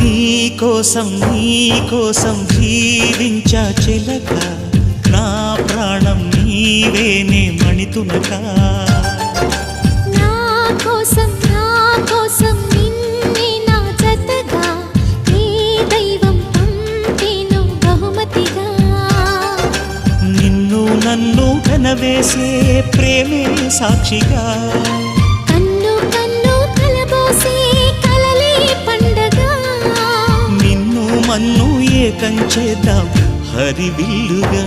నీకోసం జీవించా చిలక నా ప్రాణం నీవేనే మణితునక నా కోసం నిన్నే నా జతగా నీ దైవం పంపేను బహుమతిగా నిన్ను నన్ను కనవేసే ప్రేమే సాక్షిగా కన్ను కలబోసే కలలే పండగ నిన్ను మన్ను ఏకం చేద్దాం హరివిల్లుగా